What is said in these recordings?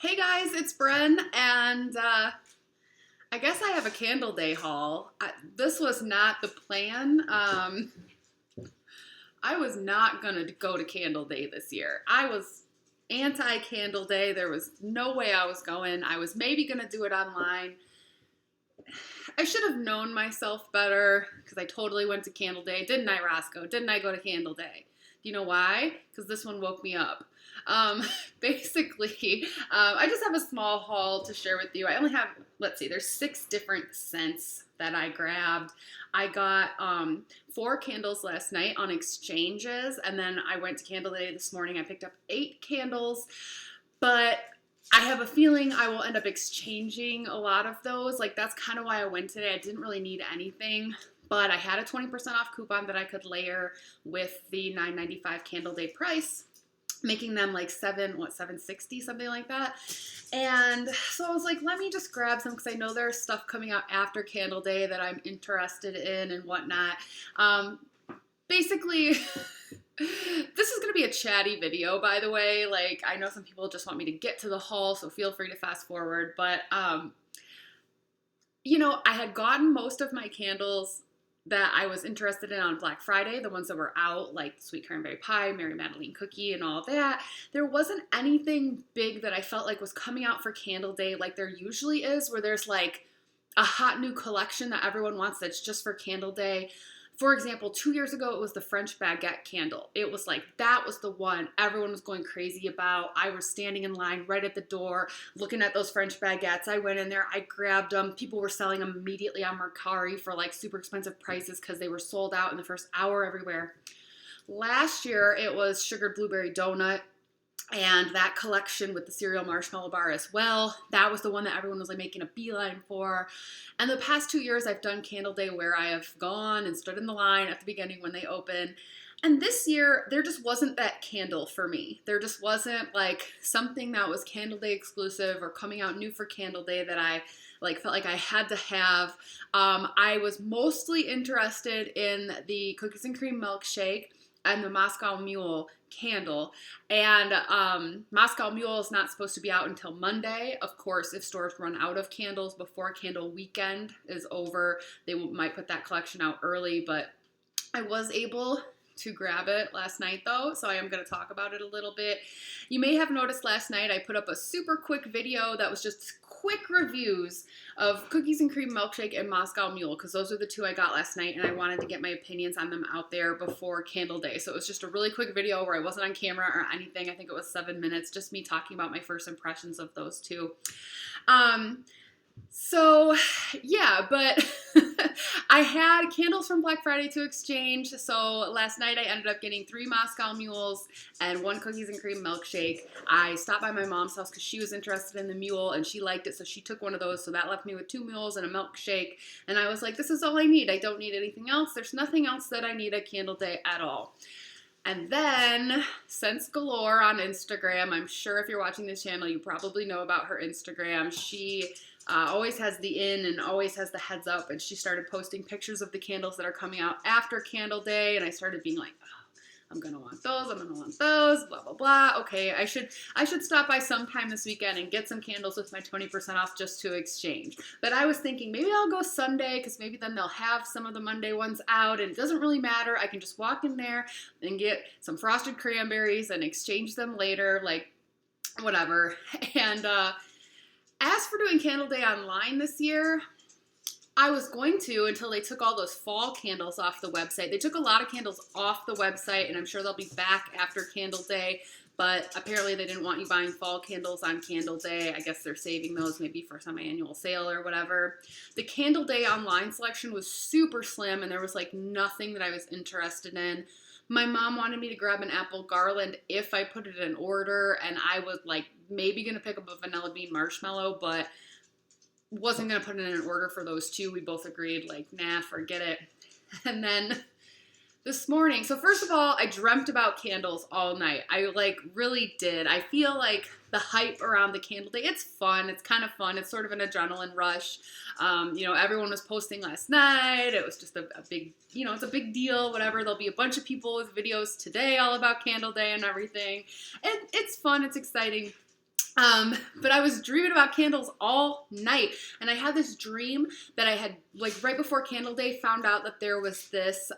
Hey guys, it's Bren, and I guess I have a Candle Day haul. This was not the plan. I was not gonna go to Candle Day this year. I was anti-Candle Day. There was no way I was going. I was maybe gonna do it online. I should have known myself better because I totally went to Candle Day. Didn't I, Roscoe? Didn't I go to Candle Day? Do you know why? Because this one woke me up. Um, basically, I just have a small haul to share with you. I only have, let's see, there's 6 different scents that I grabbed. I got 4 candles last night on exchanges, and then I went to Candle Day this morning. I picked up 8 candles, but I have a feeling I will end up exchanging a lot of those. Like, that's kind of why I went today. I didn't really need anything, but I had a 20% off coupon that I could layer with the $9.95 Candle Day price, making them like $760, something like that. And so I was like, let me just grab some because I know there's stuff coming out after Candle Day that I'm interested in and whatnot. Basically, this is going to be a chatty video, by the way. Like, I know some people just want me to get to the haul, so feel free to fast forward. But, I had gotten most of my candles that I was interested in on Black Friday, the ones that were out, like Sweet Cranberry Pie, Mary Madeline Cookie, and all that. There wasn't anything big that I felt like was coming out for Candle Day like there usually is, where there's like a hot new collection that everyone wants that's just for Candle Day. For example, 2 years ago, it was the French baguette candle. It was like, that was the one everyone was going crazy about. I was standing in line right at the door, looking at those French baguettes. I went in there, I grabbed them. People were selling them immediately on Mercari for like super expensive prices because they were sold out in the first hour everywhere. Last year, it was Sugared Blueberry Donut. And that collection with the cereal marshmallow bar as well, that was the one that everyone was like making a beeline for. And the past 2 years, I've done Candle Day where I have gone and stood in the line at the beginning when they open. And this year, there just wasn't that candle for me. There just wasn't like something that was Candle Day exclusive or coming out new for Candle Day that I felt like I had to have. I was mostly interested in the cookies and cream milkshake and the Moscow Mule candle. And Moscow Mule is not supposed to be out until Monday. Of course, if stores run out of candles before candle weekend is over, they might put that collection out early, but I was able to grab it last night though, so I am going to talk about it a little bit. You may have noticed last night I put up a super quick video that was just quick reviews of cookies and cream milkshake and Moscow Mule, because those are the 2 I got last night and I wanted to get my opinions on them out there before Candle Day. So it was just a really quick video where I wasn't on camera or anything. I think it was 7 minutes, just me talking about my first impressions of those 2. So yeah, but I had candles from Black Friday to exchange. So last night I ended up getting 3 Moscow Mules and 1 cookies and cream milkshake. I stopped by my mom's house because she was interested in the mule and she liked it, so she took one of those. So that left me with 2 mules and a milkshake. And I was like, this is all I need. I don't need anything else. There's nothing else that I need at Candle Day at all. And then, Scents Galore on Instagram. I'm sure if you're watching this channel, you probably know about her Instagram. She always has the in and always has the heads up, and she started posting pictures of the candles that are coming out after Candle Day, and I started being like, oh, I'm gonna want those, I'm gonna want those, blah, blah, blah. Okay, I should stop by sometime this weekend and get some candles with my 20% off just to exchange. But I was thinking maybe I'll go Sunday because maybe then they'll have some of the Monday ones out, and it doesn't really matter. I can just walk in there and get some frosted cranberries and exchange them later, like whatever. And as for doing Candle Day online this year, I was going to until they took all those fall candles off the website. They took a lot of candles off the website, and I'm sure they'll be back after Candle Day, but apparently they didn't want you buying fall candles on Candle Day. I guess they're saving those maybe for some annual sale or whatever. The Candle Day online selection was super slim, and there was like nothing that I was interested in. My mom wanted me to grab an apple garland if I put it in order, and I was like maybe going to pick up a vanilla bean marshmallow, but wasn't going to put it in an order for those 2. We both agreed, like, nah, forget it. And then this morning, so first of all, I dreamt about candles all night. I really did. I feel like the hype around the Candle Day, it's fun. It's kind of fun. It's sort of an adrenaline rush. Everyone was posting last night. It was just a big, it's a big deal, whatever. There'll be a bunch of people with videos today all about Candle Day and everything. And it's fun. It's exciting. But I was dreaming about candles all night, and I had this dream that I had, like, right before Candle Day, found out that there was this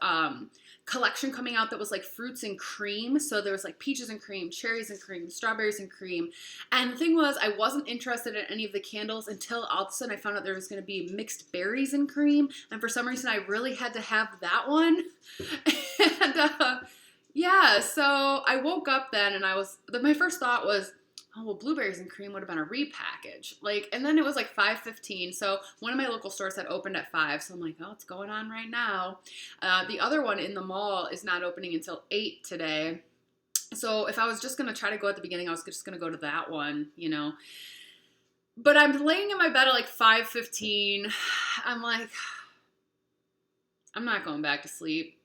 collection coming out that was like fruits and cream. So there was like peaches and cream, cherries and cream, strawberries and cream. And the thing was, I wasn't interested in any of the candles until all of a sudden I found out there was going to be mixed berries and cream. And for some reason, I really had to have that one. And yeah, so I woke up then, and my first thought was, oh, well, blueberries and cream would have been a repackage. Like, and then it was like 5:15. So one of my local stores had opened at 5. So I'm like, oh, it's going on right now. The other one in the mall is not opening until 8 today. So if I was just going to try to go at the beginning, I was just going to go to that one, you know. But I'm laying in my bed at like 5:15. I'm like, I'm not going back to sleep.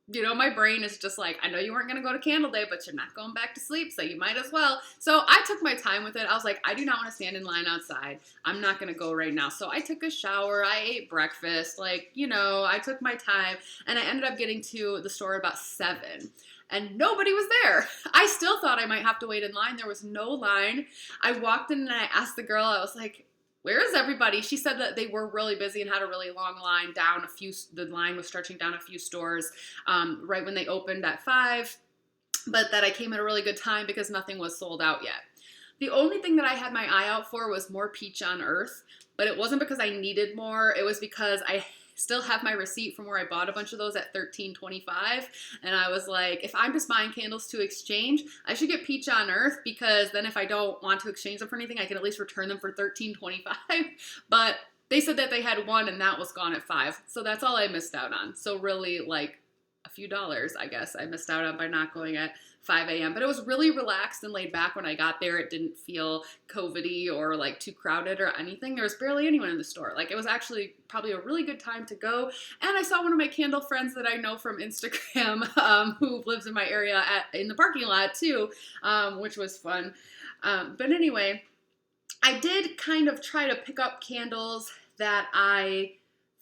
You know, my brain is just like, I know you weren't going to go to Candle Day, but you're not going back to sleep, so you might as well. So I took my time with it. I was like, I do not want to stand in line outside. I'm not going to go right now. So I took a shower. I ate breakfast. Like, you know, I took my time, and I ended up getting to the store about 7. And nobody was there. I still thought I might have to wait in line. There was no line. I walked in and I asked the girl, I was like, where is everybody? She said that they were really busy and had a really long line down the line was stretching down a few stores right when they opened at 5, but that I came at a really good time because nothing was sold out yet. The only thing that I had my eye out for was more Peach on Earth, but it wasn't because I needed more. It was because I still have my receipt from where I bought a bunch of those at $13.25, and I was like, if I'm just buying candles to exchange, I should get Peach on Earth, because then if I don't want to exchange them for anything, I can at least return them for $13.25. But they said that they had one, and that was gone at 5, so that's all I missed out on. So really, like, a few dollars, I guess, I missed out on by not going at 5 a.m. But it was really relaxed and laid back when I got there. It didn't feel COVID-y or like too crowded or anything. There was barely anyone in the store. Like, it was actually probably a really good time to go. And I saw one of my candle friends that I know from Instagram who lives in my area in the parking lot too, which was fun. But anyway, I did kind of try to pick up candles that I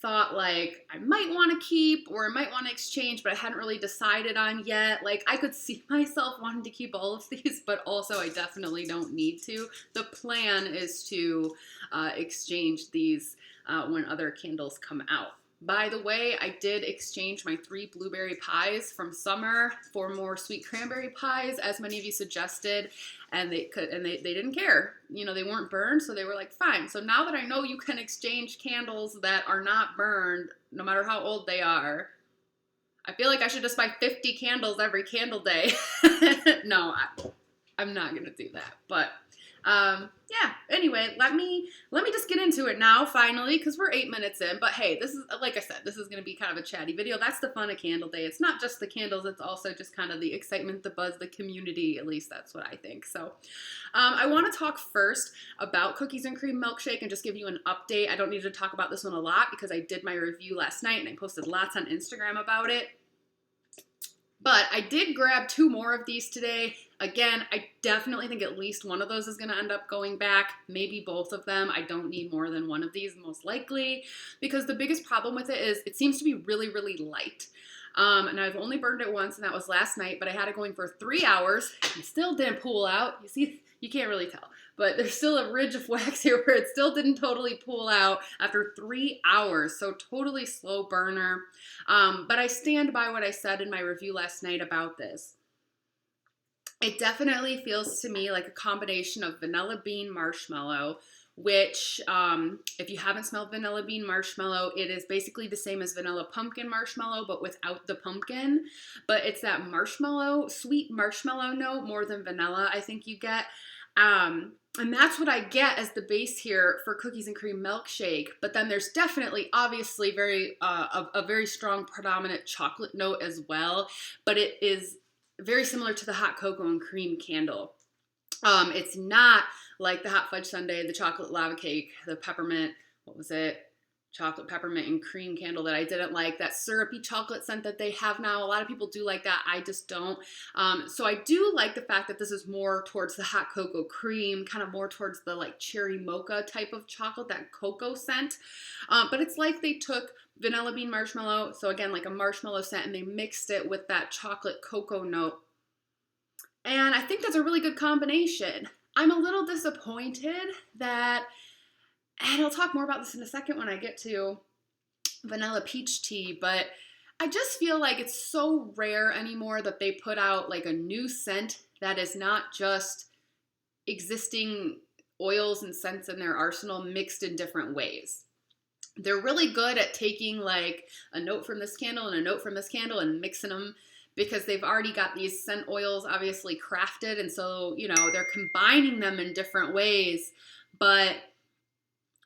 thought like I might want to keep or I might want to exchange, but I hadn't really decided on yet. Like, I could see myself wanting to keep all of these, but also I definitely don't need to. The plan is to exchange these when other candles come out. By the way, I did exchange my 3 blueberry pies from summer for more sweet cranberry pies, as many of you suggested, and they didn't care. You know, they weren't burned, so they were like, fine. So now that I know you can exchange candles that are not burned, no matter how old they are, I feel like I should just buy 50 candles every Candle Day. No, I'm not gonna do that, but yeah, anyway, let me just get into it now, finally, because we're 8 minutes in. But hey, this is, like I said, this is going to be kind of a chatty video. That's the fun of Candle Day. It's not just the candles, it's also just kind of the excitement, the buzz, the community. At least that's what I think. So I want to talk first about Cookies and Cream Milkshake and just give you an update. I don't need to talk about this one a lot because I did my review last night and I posted lots on Instagram about it. But I did grab 2 more of these today. Again, I definitely think at least one of those is going to end up going back, maybe both of them. I don't need more than one of these, most likely, because the biggest problem with it is it seems to be really, really light. And I've only burned it once, and that was last night, but I had it going for 3 hours. It still didn't pool out. You see, you can't really tell, but there's still a ridge of wax here where it still didn't totally pool out after 3 hours. So totally slow burner. But I stand by what I said in my review last night about this. It definitely feels to me like a combination of vanilla bean marshmallow, which if you haven't smelled vanilla bean marshmallow, it is basically the same as vanilla pumpkin marshmallow, but without the pumpkin. But it's that marshmallow, sweet marshmallow note more than vanilla, I think you get. And that's what I get as the base here for Cookies and Cream Milkshake. But then there's definitely, obviously, a very strong predominant chocolate note as well. But it is very similar to the hot cocoa and cream candle. It's not like the hot fudge sundae, the chocolate lava cake, the peppermint, what was it? Chocolate peppermint and cream candle that I didn't like, that syrupy chocolate scent that they have now. A lot of people do like that. I just don't. So I do like the fact that this is more towards the hot cocoa cream, kind of more towards the like cherry mocha type of chocolate, that cocoa scent. But it's like they took vanilla bean marshmallow, so again, like a marshmallow scent, and they mixed it with that chocolate cocoa note. And I think that's a really good combination. I'm a little disappointed that, and I'll talk more about this in a second when I get to vanilla peach tea, but I just feel like it's so rare anymore that they put out like a new scent that is not just existing oils and scents in their arsenal mixed in different ways. They're really good at taking like a note from this candle and a note from this candle and mixing them because they've already got these scent oils obviously crafted, and so, you know, they're combining them in different ways. But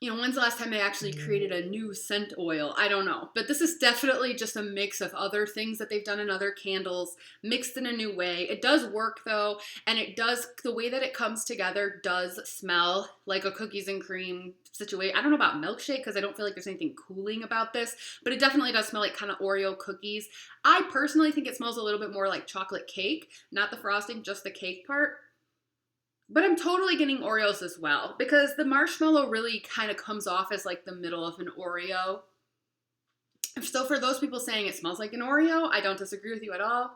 you know, when's the last time they actually created a new scent oil? I don't know. But this is definitely just a mix of other things that they've done in other candles, mixed in a new way. It does work though, and it does, the way that it comes together does smell like a cookies and cream situation. I don't know about milkshake because I don't feel like there's anything cooling about this, but it definitely does smell like kind of Oreo cookies. I personally think it smells a little bit more like chocolate cake, not the frosting, just the cake part. But I'm totally getting Oreos as well because the marshmallow really kind of comes off as like the middle of an Oreo. So for those people saying it smells like an Oreo, I don't disagree with you at all.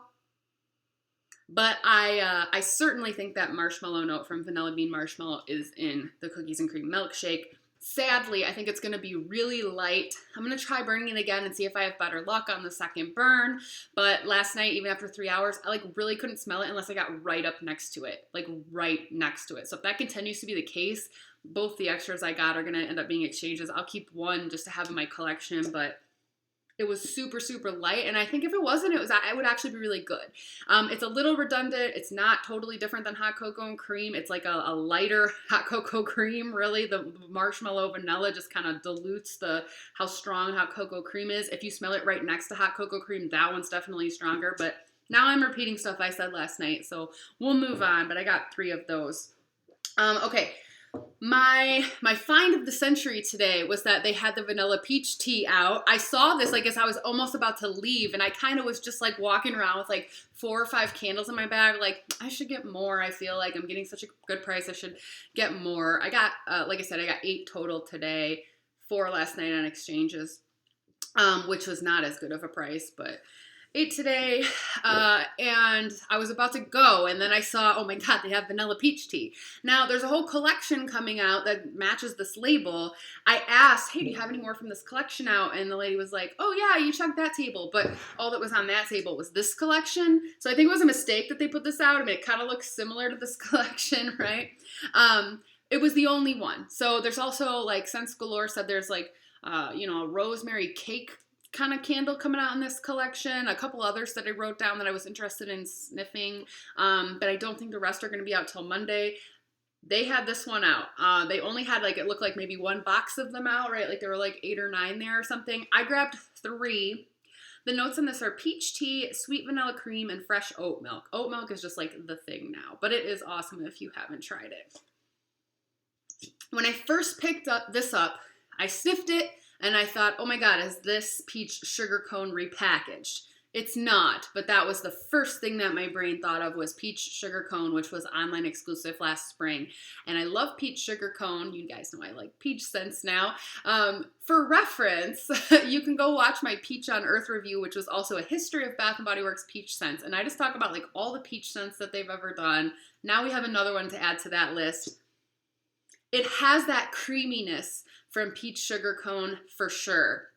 But I certainly think that marshmallow note from Vanilla Bean Marshmallow is in the cookies and cream milkshake. Sadly, I think it's going to be really light. I'm going to try burning it again and see if I have better luck on the second burn. But last night, even after 3 hours, I like really couldn't smell it unless I got right up next to it, like right next to it. So if that continues to be the case, both the extras I got are going to end up being exchanges. I'll keep one just to have in my collection, but it was super, super light, and I think if it wasn't, it would actually be really good. It's a little redundant. It's not totally different than hot cocoa and cream. It's like a lighter hot cocoa cream, really. The marshmallow vanilla just kind of dilutes how strong hot cocoa cream is. If you smell it right next to hot cocoa cream, that one's definitely stronger, but now I'm repeating stuff I said last night, so we'll move on, but I got 3 of those. Okay. My find of the century today was that they had the vanilla peach tea out. I saw this like as I was almost about to leave, and I kind of was just like walking around with like 4 or 5 candles in my bag. Like, I should get more. I feel like I'm getting such a good price. I should get more. I got, like I said, I got 8 total today, 4 last night on exchanges, which was not as good of a price, but 8 today, and I was about to go, and then I saw, oh my god, they have vanilla peach tea. Now, there's a whole collection coming out that matches this label. I asked, hey, do you have any more from this collection out? And the lady was like, oh yeah, you checked that table, but all that was on that table was this collection. So I think it was a mistake that they put this out. I mean, it kind of looks similar to this collection, right? It was the only one. So there's also, like, Sense Galore said there's, like, a rosemary cake kind of candle coming out in this collection. A couple others that I wrote down that I was interested in sniffing, but I don't think the rest are going to be out till Monday. They had this one out. They only had, like, it looked like maybe 1 box of them out, right? Like there were like 8 or 9 there or something. I grabbed 3. The notes in this are peach tea, sweet vanilla cream, and fresh oat milk. Oat milk is just like the thing now, but it is awesome if you haven't tried it. When I first picked this up, I sniffed it, and I thought, oh my god, is this peach sugar cone repackaged? It's not, but that was the first thing that my brain thought of was peach sugar cone, which was online exclusive last spring. And I love peach sugar cone. You guys know I like peach scents now. For reference, you can go watch my Peach on Earth review, which was also a history of Bath & Body Works peach scents. And I just talk about like all the peach scents that they've ever done. Now we have another one to add to that list. It has that creaminess from peach sugar cone for sure,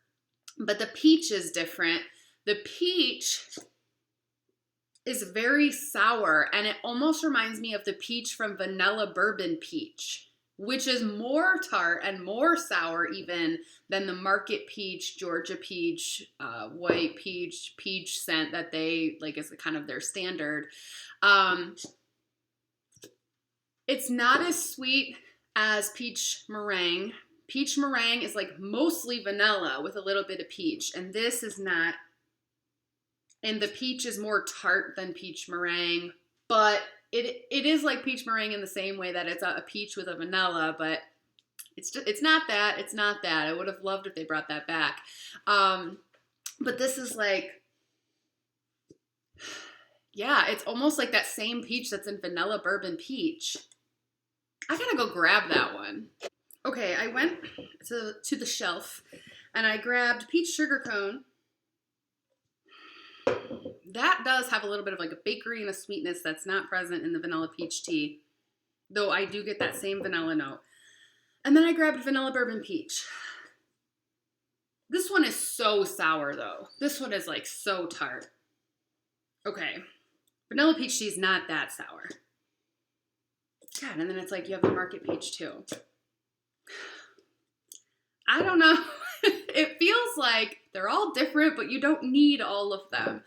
but the peach is different. The peach is very sour, and it almost reminds me of the peach from Vanilla Bourbon Peach, which is more tart and more sour even than the Market Peach, Georgia Peach, White Peach scent that they, like, is kind of their standard. It's not as sweet as peach meringue. Peach meringue is like mostly vanilla with a little bit of peach, and this is not. And the peach is more tart than peach meringue, but it is like peach meringue in the same way that it's a peach with a vanilla, but it's not that. It's not that. I would have loved if they brought that back. But this is like, yeah, it's almost like that same peach that's in Vanilla Bourbon Peach. I gotta go grab that one. Okay, I went to the shelf and I grabbed peach sugar cone. That does have a little bit of like a bakery and a sweetness that's not present in the vanilla peach tea. though I do get that same vanilla note. And then I grabbed vanilla bourbon peach. This one is so sour though. This one is like so tart. Okay. Vanilla peach tea is not that sour. God, and then it's like you have the market peach too. I don't know. It feels like they're all different, but you don't need all of them.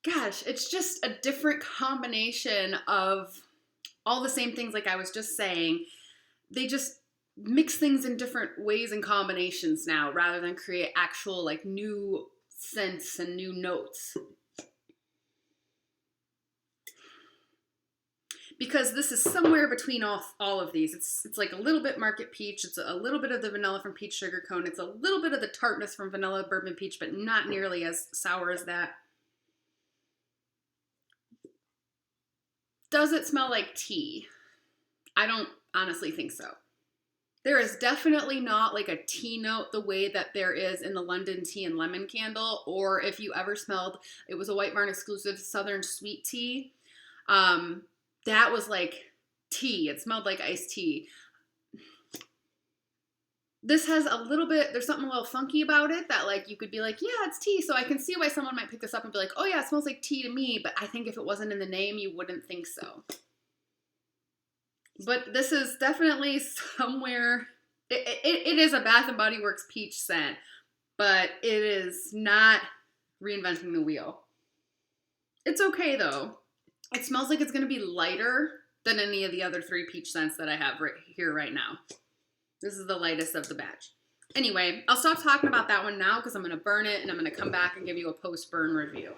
Gosh, it's just a different combination of all the same things like I was just saying. They just mix things in different ways and combinations now rather than create actual like new scents and new notes. Because this is somewhere between all of these. It's like a little bit market peach. It's a little bit of the vanilla from peach sugar cone. It's a little bit of the tartness from vanilla bourbon peach, but not nearly as sour as that. Does it smell like tea? I don't honestly think so. There is definitely not like a tea note the way that there is in the London Tea and Lemon Candle, or if you ever smelled, it was a White Barn exclusive Southern Sweet Tea. That was like tea. It smelled like iced tea. This has a little bit, there's something a little funky about it that like you could be like, yeah, it's tea. So I can see why someone might pick this up and be like, oh yeah, it smells like tea to me. But I think if it wasn't in the name, you wouldn't think so. But this is definitely somewhere, it is a Bath & Body Works peach scent, but it is not reinventing the wheel. It's okay though. It smells like it's going to be lighter than any of the other 3 peach scents that I have right here right now. This is the lightest of the batch. Anyway, I'll stop talking about that one now because I'm going to burn it and I'm going to come back and give you a post-burn review.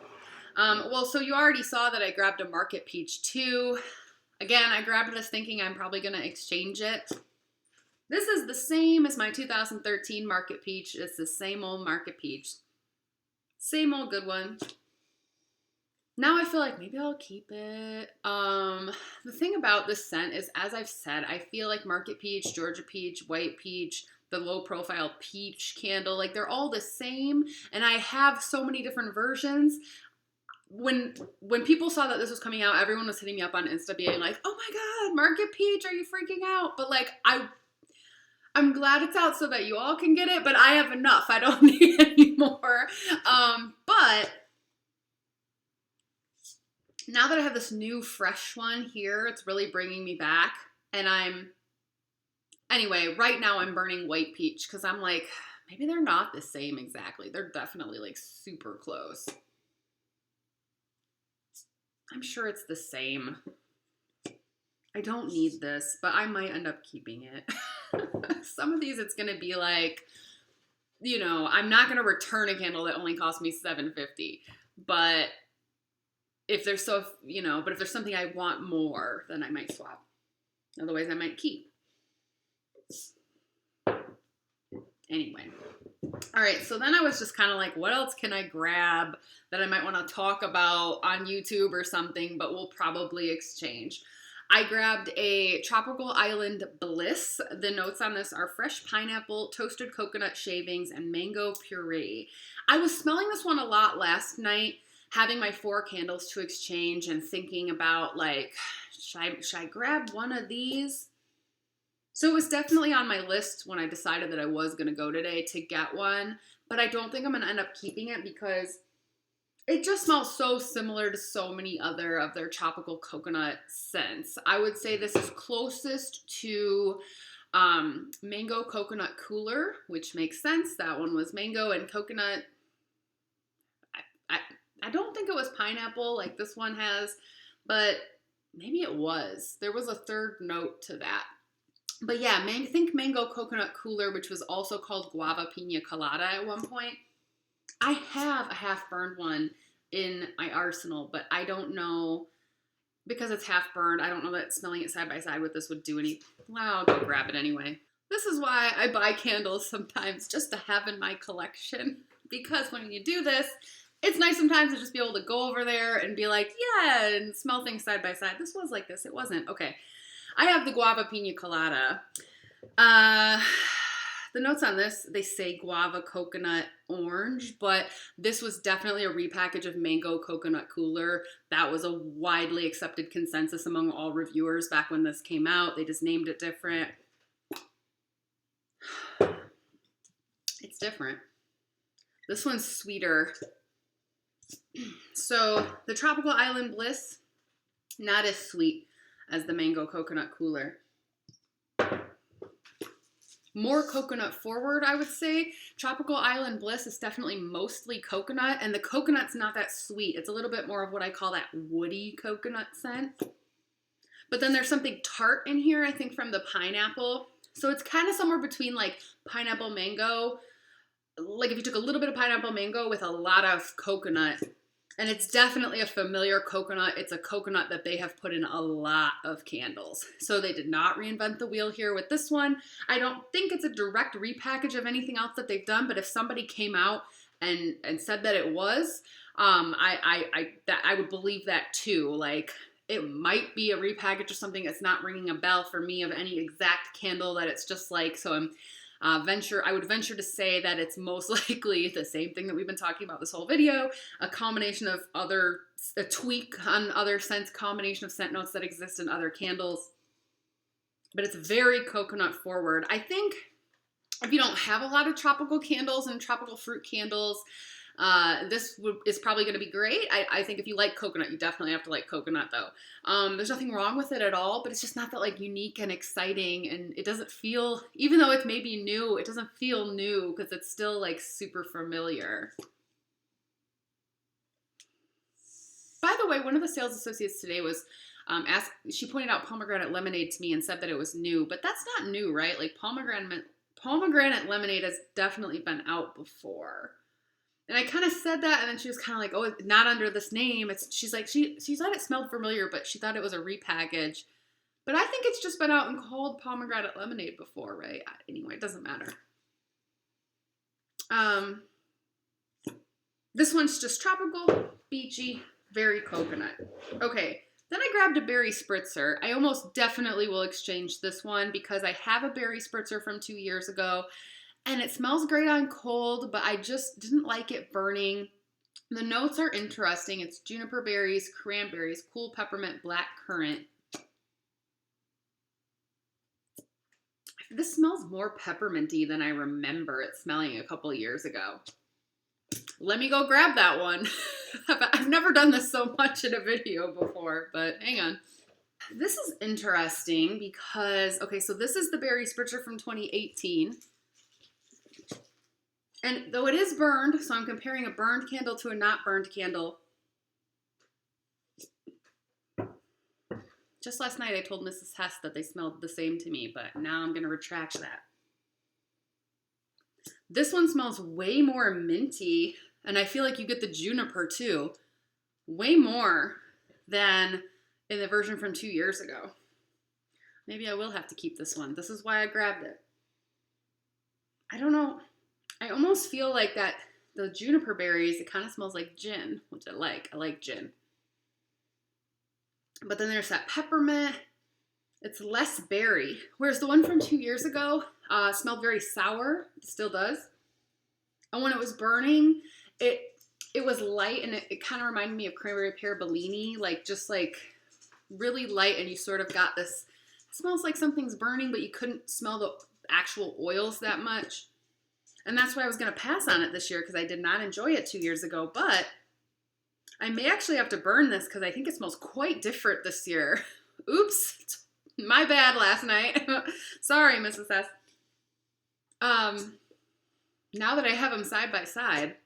Well, so you already saw that I grabbed a market peach too. Again, I grabbed this thinking I'm probably going to exchange it. This is the same as my 2013 market peach. It's the same old market peach. Same old good one. Now I feel like maybe I'll keep it. The thing about this scent is, as I've said, I feel like market peach, Georgia peach, white peach, the low profile peach candle, like they're all the same. And I have so many different versions. When people saw that this was coming out, everyone was hitting me up on Insta being like, oh my God, market peach, are you freaking out? But like, I'm glad it's out so that you all can get it, but I have enough. I don't need any more. But now that I have this new fresh one here, it's really bringing me back. And anyway, right now I'm burning white peach because I'm like, maybe they're not the same exactly. They're definitely like super close. I'm sure it's the same. I don't need this, but I might end up keeping it. Some of these it's going to be like, you know, I'm not going to return a candle that only cost me $7.50. But if there's but if there's something I want more, then I might swap. Otherwise, I might keep. Anyway. All right, so then I was just kind of like, what else can I grab that I might want to talk about on YouTube or something, but we'll probably exchange. I grabbed a Tropical Island Bliss. The notes on this are fresh pineapple, toasted coconut shavings, and mango puree. I was smelling this one a lot last night, having my 4 candles to exchange and thinking about like, should I grab one of these? So it was definitely on my list when I decided that I was going to go today to get one, but I don't think I'm going to end up keeping it because it just smells so similar to so many other of their tropical coconut scents. I would say this is closest to Mango Coconut Cooler, which makes sense. That one was mango and coconut. I don't think it was pineapple like this one has, but maybe it was. There was a third note to that. But yeah, I think Mango Coconut Cooler, which was also called Guava Pina Colada at one point. I have a half-burned one in my arsenal, but I don't know, because it's half-burned, I don't know that smelling it side by side with this would do any. Well, I'll go grab it anyway. This is why I buy candles sometimes, just to have in my collection. Because when you do this, it's nice sometimes to just be able to go over there and be like, yeah, and smell things side by side. This was like this. It wasn't. Okay. I have the Guava Pina Colada. the notes on this, they say guava, coconut, orange, but this was definitely a repackage of mango coconut cooler. That was a widely accepted consensus among all reviewers back when this came out. They just named it different. It's different. This one's sweeter. So the Tropical Island Bliss, not as sweet as the mango coconut cooler. More coconut forward, I would say. Tropical Island Bliss is definitely mostly coconut, and the coconut's not that sweet. It's a little bit more of what I call that woody coconut scent. But then there's something tart in here, I think, from the pineapple. So it's kind of somewhere between like pineapple mango. Like if you took a little bit of pineapple mango with a lot of coconut. And it's definitely a familiar coconut. It's a coconut that they have put in a lot of candles. So they did not reinvent the wheel here with this one. I don't think it's a direct repackage of anything else that they've done, but if somebody came out and said that it was, I would believe that too. Like it might be a repackage of something that's not ringing a bell for me of any exact candle that it's just like. So I would venture to say that it's most likely the same thing that we've been talking about this whole video, a combination of a tweak on other scents, combination of scent notes that exist in other candles. But it's very coconut forward. I think if you don't have a lot of tropical candles and tropical fruit candles, this is probably going to be great. I think if you like coconut, you definitely have to like coconut though. There's nothing wrong with it at all, but it's just not that like unique and exciting, and it doesn't feel, even though it's maybe new, it doesn't feel new because it's still like super familiar. By the way, one of the sales associates today was she pointed out pomegranate lemonade to me and said that it was new, but that's not new, right? Like pomegranate lemonade has definitely been out before. And I kind of said that, and then she was kind of like, oh, it's not under this name. She's like, she thought it smelled familiar, but she thought it was a repackage. But I think it's just been out and called pomegranate lemonade before, right? Anyway, it doesn't matter. This one's just tropical, beachy, very coconut. Okay, then I grabbed a berry spritzer. I almost definitely will exchange this one because I have a berry spritzer from 2 years ago. And it smells great on cold, but I just didn't like it burning. The notes are interesting. It's juniper berries, cranberries, cool peppermint, black currant. This smells more pepperminty than I remember it smelling a couple years ago. Let me go grab that one. I've never done this so much in a video before, but hang on. This is interesting because, okay, so this is the berry spritzer from 2018. And though it is burned, so I'm comparing a burned candle to a not burned candle. Just last night I told Mrs. Hess that they smelled the same to me, but now I'm going to retract that. This one smells way more minty, and I feel like you get the juniper too. Way more than in the version from 2 years ago. Maybe I will have to keep this one. This is why I grabbed it. I don't know. I almost feel like that the juniper berries, it kind of smells like gin, which I like. I like gin. But then there's that peppermint. It's less berry. Whereas the one from 2 years ago smelled very sour. It still does. And when it was burning, it was light, and it kind of reminded me of cranberry pear Bellini, like just like really light, and you sort of got this, it smells like something's burning, but you couldn't smell the actual oils that much. And that's why I was going to pass on it this year because I did not enjoy it 2 years ago. But I may actually have to burn this because I think it smells quite different this year. Oops. My bad last night. Sorry, Mrs. S. Now that I have them side by side,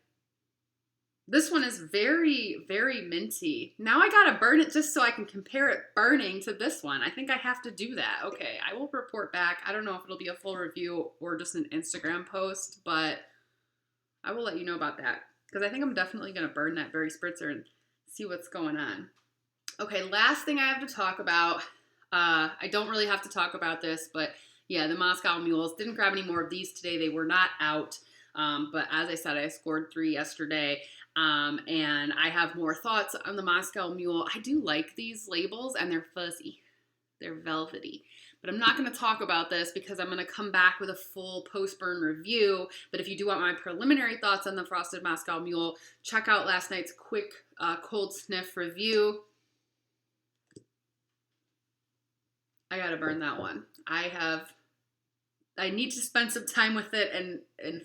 this one is very, very minty. Now I gotta burn it just so I can compare it burning to this one. I think I have to do that. Okay, I will report back. I don't know if it'll be a full review or just an Instagram post, but I will let you know about that. Because I think I'm definitely gonna burn that berry spritzer and see what's going on. Okay, last thing I have to talk about. I don't really have to talk about this, but yeah, the Moscow Mules. Didn't grab any more of these today. They were not out. But as I said, I scored 3 yesterday. And I have more thoughts on the Moscow Mule. I do like these labels, and they're fuzzy. They're velvety. But I'm not going to talk about this because I'm going to come back with a full post-burn review. But if you do want my preliminary thoughts on the Frosted Moscow Mule, check out last night's quick cold sniff review. I got to burn that one. I need to spend some time with it and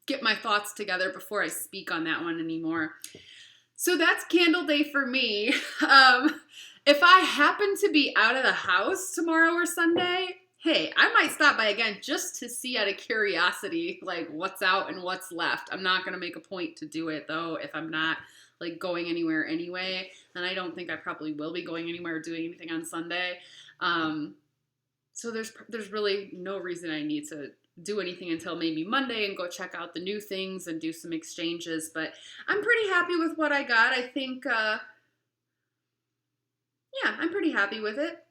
get my thoughts together before I speak on that one anymore. So that's Candle Day for me. If I happen to be out of the house tomorrow or Sunday, hey, I might stop by again just to see out of curiosity, like what's out and what's left. I'm not going to make a point to do it though if I'm not like going anywhere anyway. And I don't think I probably will be going anywhere or doing anything on Sunday. So there's really no reason I need to do anything until maybe Monday and go check out the new things and do some exchanges. But I'm pretty happy with what I got. I think, yeah, I'm pretty happy with it.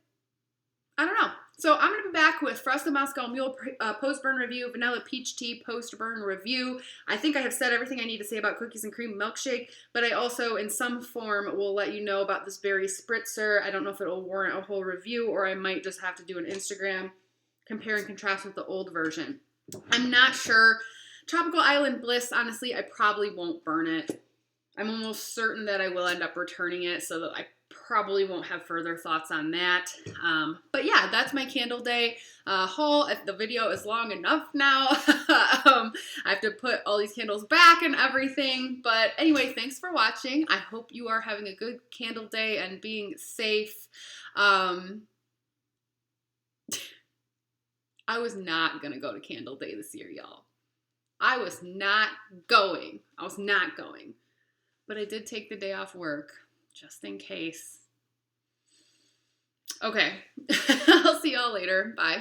I don't know. So I'm going to be back with Frosted Moscow Mule post-burn review, Vanilla Peach Tea post-burn review. I think I have said everything I need to say about cookies and cream milkshake, but I also, in some form, will let you know about this berry spritzer. I don't know if it will warrant a whole review, or I might just have to do an Instagram compare and contrast with the old version. I'm not sure. Tropical Island Bliss, honestly, I probably won't burn it. I'm almost certain that I will end up returning it, so that I probably won't have further thoughts on that. But yeah, that's my Candle Day haul. The video is long enough now. I have to put all these candles back and everything. But anyway, thanks for watching. I hope you are having a good Candle Day and being safe. I was not going to go to Candle Day this year, y'all. I was not going. But I did take the day off work, just in case. Okay. I'll see y'all later. Bye.